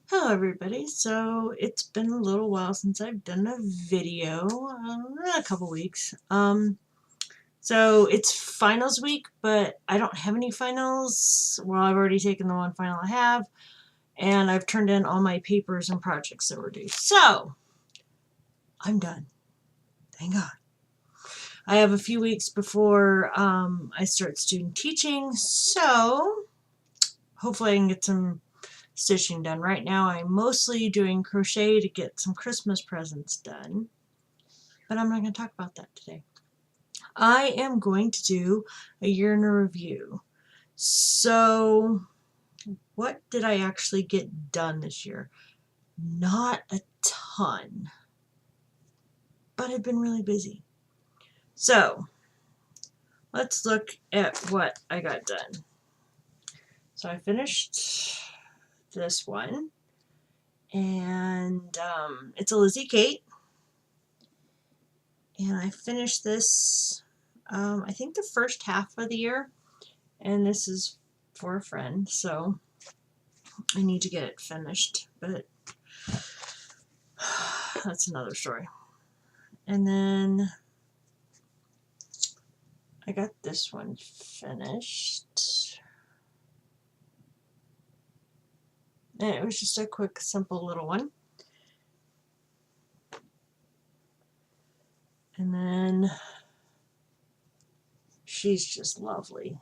Hello everybody, so it's been a little while since I've done a video, a couple weeks. So it's finals week, but I don't have any finals. Well, I've already taken the one final I have, and I've turned in all my papers and projects that were due. So, I'm done. Thank God. I have a few weeks before I start student teaching, so hopefully I can get some stitching done. Right now I'm mostly doing crochet to get some Christmas presents done, but I'm not going to talk about that today. I am going to do a year in a review. So what did I actually get done this year? Not a ton, but I've been really busy. So let's look at what I got done. So I finished this one, and it's a Lizzie Kate, and I finished this I think the first half of the year, and this is for a friend, so I need to get it finished, but that's another story. And then I got this one finished, and it was just a quick, simple little one. And then she's just lovely.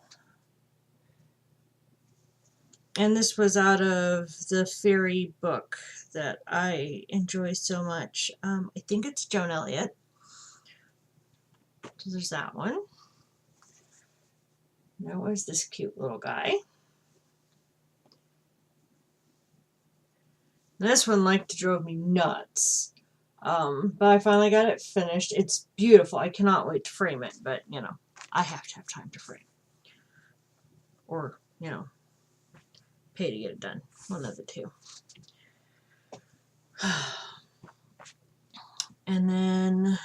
And this was out of the fairy book that I enjoy so much. I think it's Joan Elliott. So there's that one. Now where's this cute little guy? This one drove me nuts. But I finally got it finished. It's beautiful. I cannot wait to frame it, but you know, I have to have time to frame. Or, you know, pay to get it done. One of the two. And then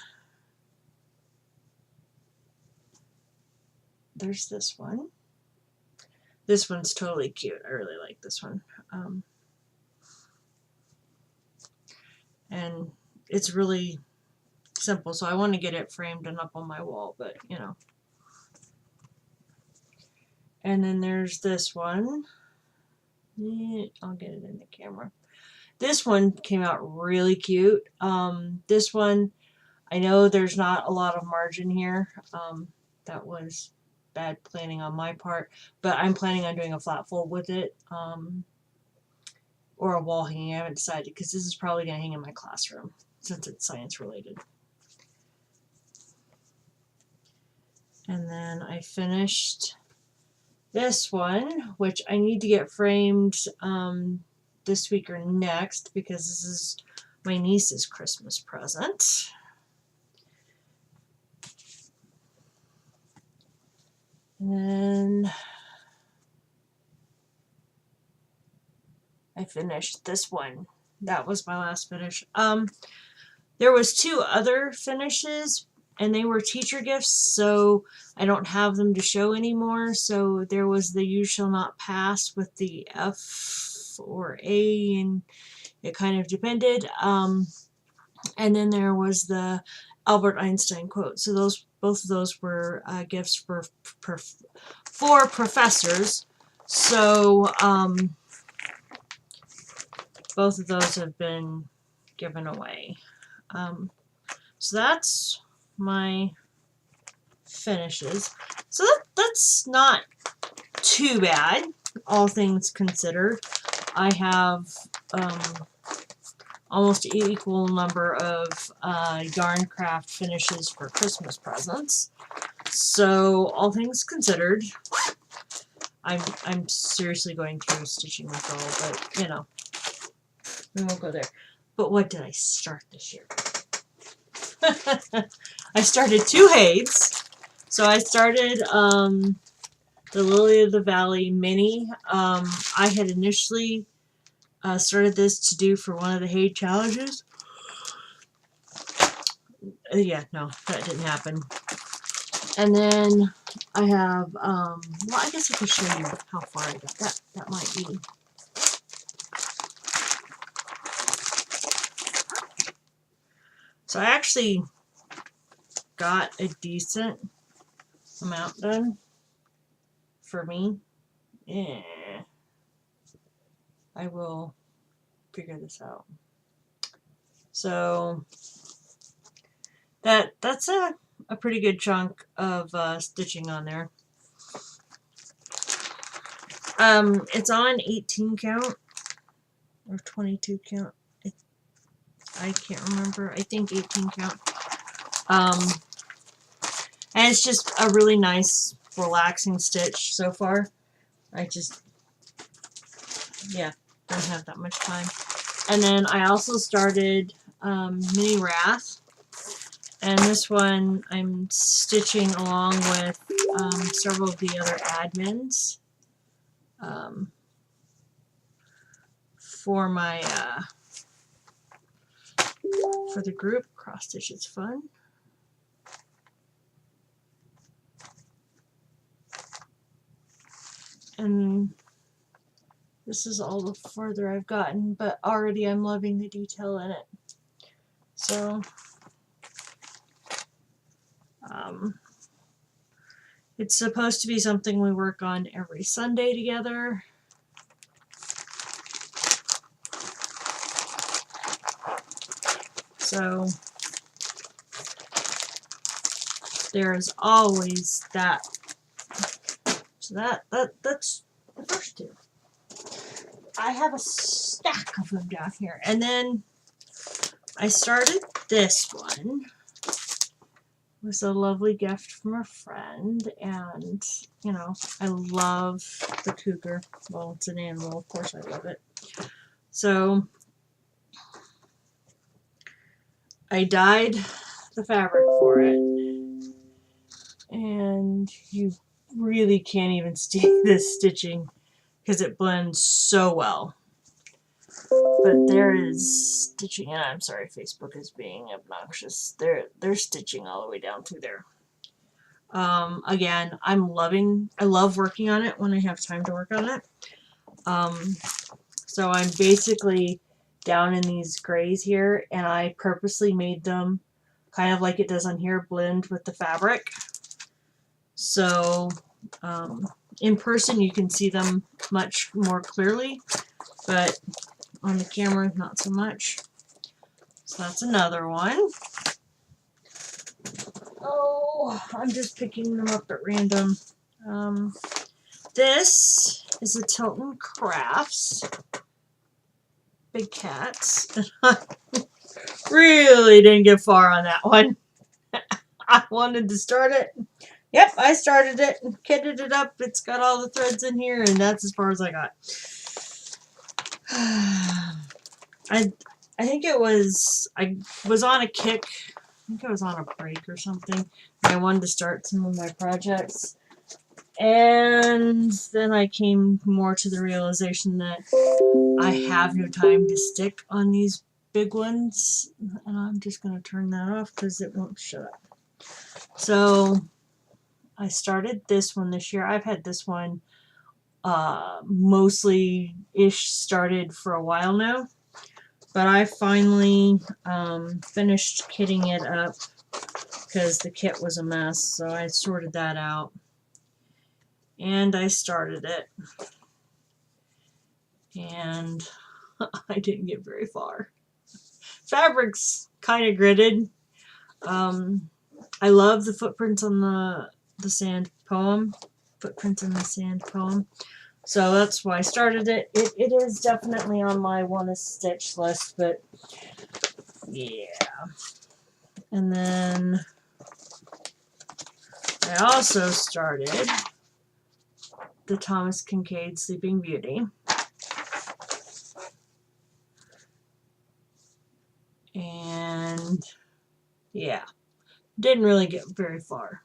there's this one. This one's totally cute. I really like this one. And it's really simple, so I want to get it framed and up on my wall, but you know. And then there's this one. I'll get it in the camera. This one came out really cute. This one, I know there's not a lot of margin here. That was bad planning on my part, but I'm planning on doing a flat fold with it, or a wall hanging. I haven't decided, because this is probably going to hang in my classroom since it's science related. And then I finished this one, which I need to get framed this week or next, because this is my niece's Christmas present. And then I finished this one. That was my last finish. There was two other finishes, and they were teacher gifts, so I don't have them to show anymore. So there was the You Shall Not Pass with the F or A, and it kind of depended. And then there was the Albert Einstein quote. So both of those were gifts for professors. So both of those have been given away. So that's my finishes. So that's not too bad, all things considered. I have almost an equal number of yarn craft finishes for Christmas presents. So all things considered, I'm seriously going through stitching withdrawal, but you know, we won't go there. But what did I start this year? I started two Hades. So I started the Lily of the Valley mini. I had initially started this to do for one of the Hade challenges. Yeah, no, that didn't happen. And then I have, well, I guess I could show you how far I got. That might be. So I actually got a decent amount done for me. Yeah. I will figure this out. So that's a pretty good chunk of stitching on there. It's on 18 count or 22 count. I can't remember. I think 18 count. And it's just a really nice, relaxing stitch so far. I just, yeah, don't have that much time. And then I also started Mini Wrath. And this one I'm stitching along with several of the other admins for my for the group. Cross stitch is fun. And this is all the further I've gotten, but already I'm loving the detail in it. So it's supposed to be something we work on every Sunday together. So there's always that. So that's the first two. I have a stack of them down here. And then I started this one. It was a lovely gift from a friend, and you know, I love the cougar. Well, it's an animal, of course I love it. So I dyed the fabric for it, and you really can't even see this stitching because it blends so well. But there is stitching, and I'm sorry, Facebook is being obnoxious. They're stitching all the way down through there. Again, I love working on it when I have time to work on it. So I'm basically down in these grays here, and I purposely made them kind of like it does on here, blend with the fabric. So in person you can see them much more clearly, but on the camera not so much. So that's another one. Oh, I'm just picking them up at random. This is a Tilton Crafts Big Cats. Really didn't get far on that one. I wanted to start it. Yep, I started it and kitted it up. It's got all the threads in here, and that's as far as I got. I think it was, I was on a kick. I think I was on a break or something. I wanted to start some of my projects. And then I came more to the realization that I have no time to stick on these big ones. And I'm just going to turn that off because it won't shut up. So I started this one this year. I've had this one mostly-ish started for a while now. But I finally finished kitting it up because the kit was a mess. So I sorted that out. And I started it. And I didn't get very far. Fabric's kind of gridded. I love the footprints on the sand poem. Footprints in the sand poem. So that's why I started it. It is definitely on my wanna stitch list, but yeah. And then I also started the Thomas Kincaid Sleeping Beauty. And yeah, didn't really get very far.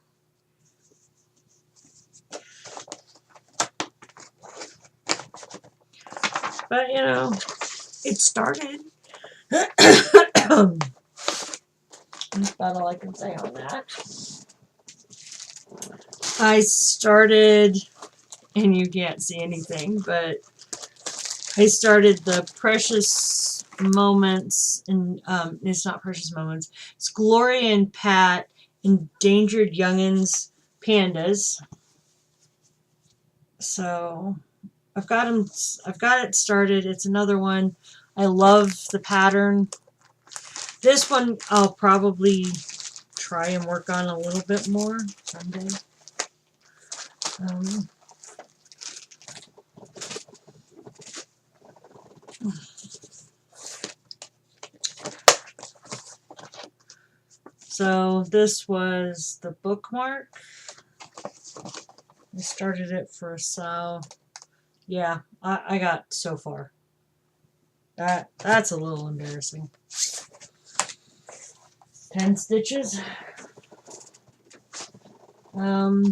But, you know, it started. That's about all I can say on that. I started, and you can't see anything, but I started the Precious Moments, and it's not Precious Moments, it's Gloria and Pat Endangered Youngins Pandas. So I've got it started. It's another one. I love the pattern. This one I'll probably try and work on a little bit more someday. So this was the bookmark. I started it for a sow. Yeah, I got so far. That's a little embarrassing. 10 stitches. Oh,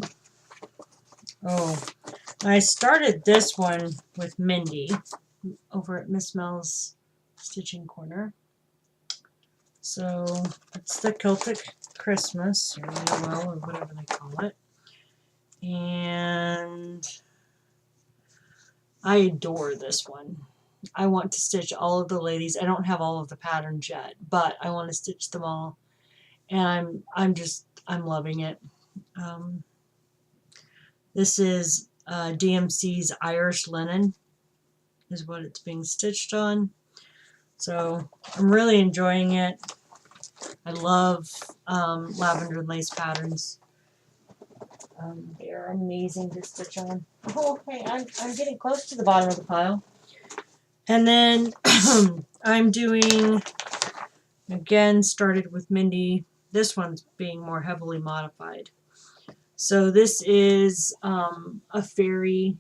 I started this one with Mindy over at Miss Mel's Stitching Corner. So it's the Celtic Christmas, or Noel, or whatever they call it. And I adore this one. I want to stitch all of the ladies. I don't have all of the patterns yet, but I want to stitch them all. And I'm loving it. This is DMC's Irish Linen is what it's being stitched on. So I'm really enjoying it. I love lavender lace patterns. They are amazing to stitch on. Oh, hey, I'm getting close to the bottom of the pile. And then I'm doing, again, started with Mindy. This one's being more heavily modified. So this is a fairy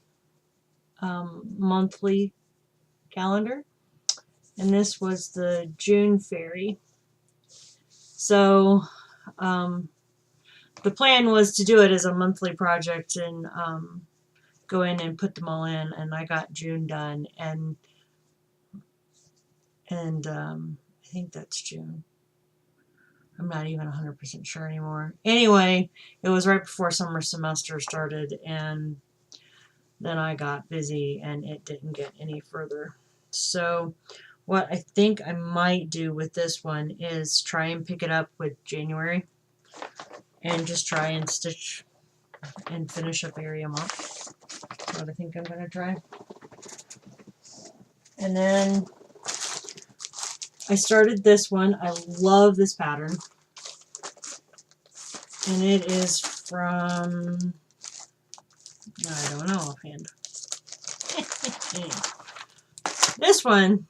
monthly calendar. And this was the June fairy. So the plan was to do it as a monthly project and go in and put them all in, and I got June done, and I think that's June. I'm not even 100% sure anymore. Anyway, it was right before summer semester started, and then I got busy and it didn't get any further. So what I think I might do with this one is try and pick it up with January and just try and stitch and finish up area month. That's what I think I'm going to try. And then I started this one. I love this pattern. And it is from, I don't know offhand. This one,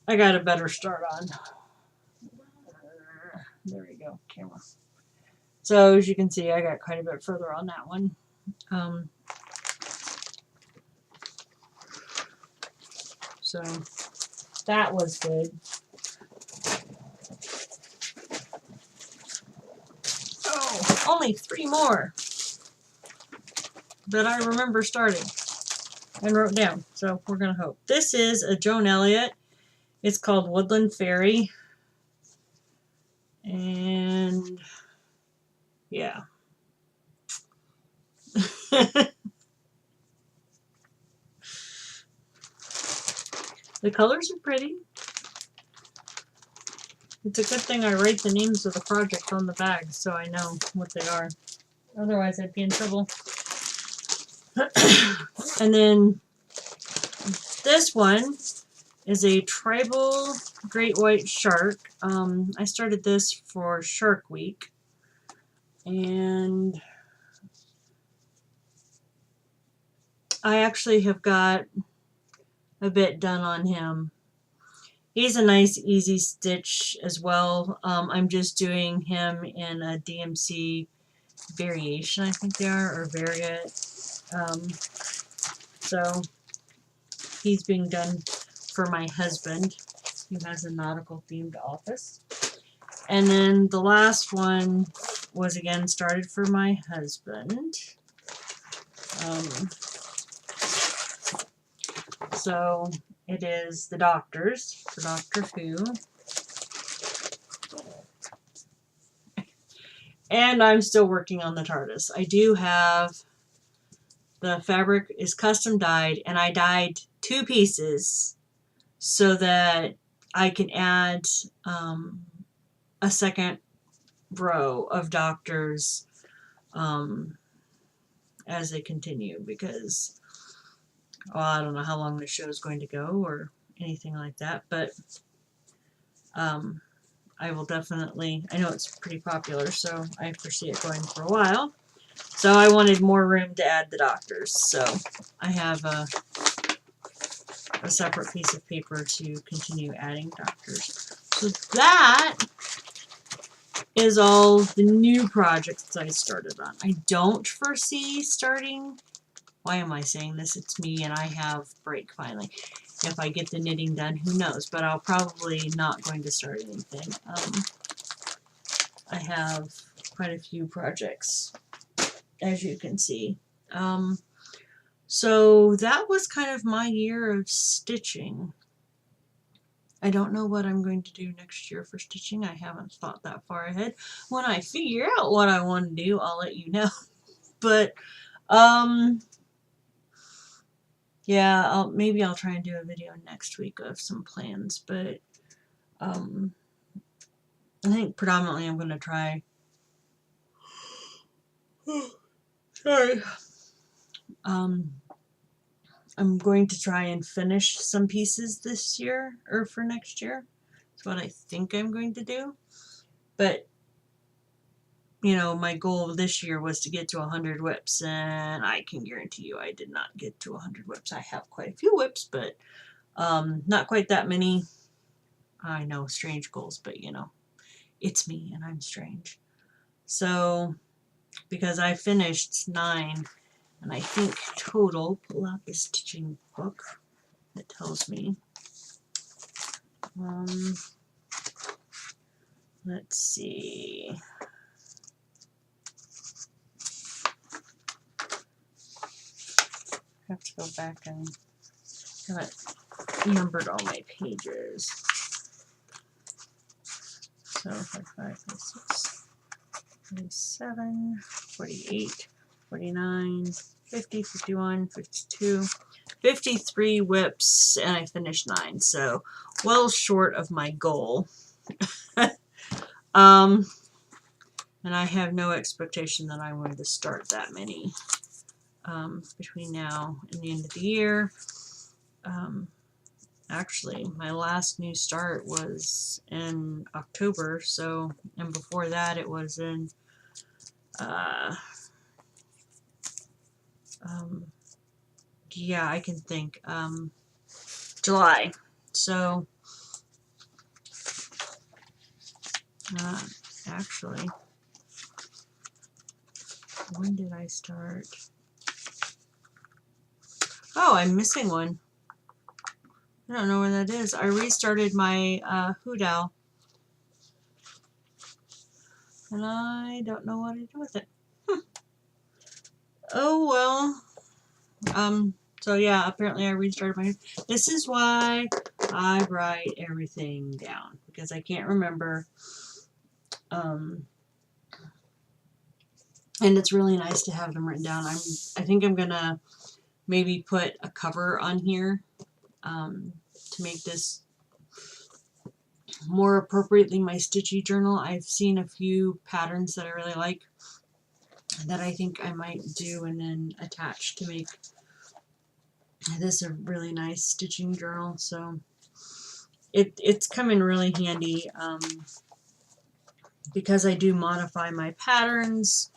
I got a better start on. There we go, camera. So as you can see, I got quite a bit further on that one. So that was good. Oh, only 3 more that I remember starting and wrote down. So we're going to hope. This is a Joan Elliott. It's called Woodland Fairy. And yeah. The colors are pretty. It's a good thing I write the names of the projects on the bag so I know what they are. Otherwise I'd be in trouble. And then this one is a tribal great white shark. I started this for Shark Week. And I actually have got a bit done on him. He's a nice easy stitch as well. I'm just doing him in a DMC variation, I think they are, or variant. So he's being done for my husband, who has a nautical themed office. And then the last one was again started for my husband. So it is the Doctors for Doctor Who. And I'm still working on the TARDIS. I do have the fabric is custom dyed, and I dyed 2 pieces so that I can add a second row of doctors as they continue, because I don't know how long the show is going to go or anything like that, but I will definitely, I know it's pretty popular, so I foresee it going for a while. So I wanted more room to add the doctors, so I have a separate piece of paper to continue adding doctors. So that is all the new projects I started on. I don't foresee starting, why am I saying this? It's me and I have break finally. If I get the knitting done, who knows, but I'll probably not going to start anything. I have quite a few projects, as you can see. So that was kind of my year of stitching. I don't know what I'm going to do next year for stitching. I haven't thought that far ahead. When I figure out what I want to do, I'll let you know. But, yeah, maybe I'll try and do a video next week of some plans. But, I think predominantly I'm going to try... Sorry. I'm going to try and finish some pieces this year, or for next year. That's what I think I'm going to do. But, you know, my goal this year was to get to 100 whips, and I can guarantee you I did not get to 100 whips. I have quite a few whips, but not quite that many. I know, strange goals, but, you know, it's me, and I'm strange. So, because I finished 9, and I think total, pull out the stitching book that tells me. Let's see. I have to go back and haven't numbered all my pages. So 45, 46, 47, 48, 49, 50, 51, 52, 53 whips, and I finished 9, so well short of my goal. And I have no expectation that I'm going to start that many between now and the end of the year. Actually, my last new start was in October, so, and before that it was in yeah, I can think, July. So, actually, when did I start? Oh, I'm missing one. I don't know where that is. I restarted my Hoot Owl, and I don't know what to do with it. Oh well. So yeah, apparently I restarted my... This is why I write everything down, because I can't remember. And it's really nice to have them written down. I think I'm gonna maybe put a cover on here to make this more appropriately my stitchy journal. I've seen a few patterns that I really like that I think I might do and then attach to make this a really nice stitching journal. So it's come in really handy because I do modify my patterns.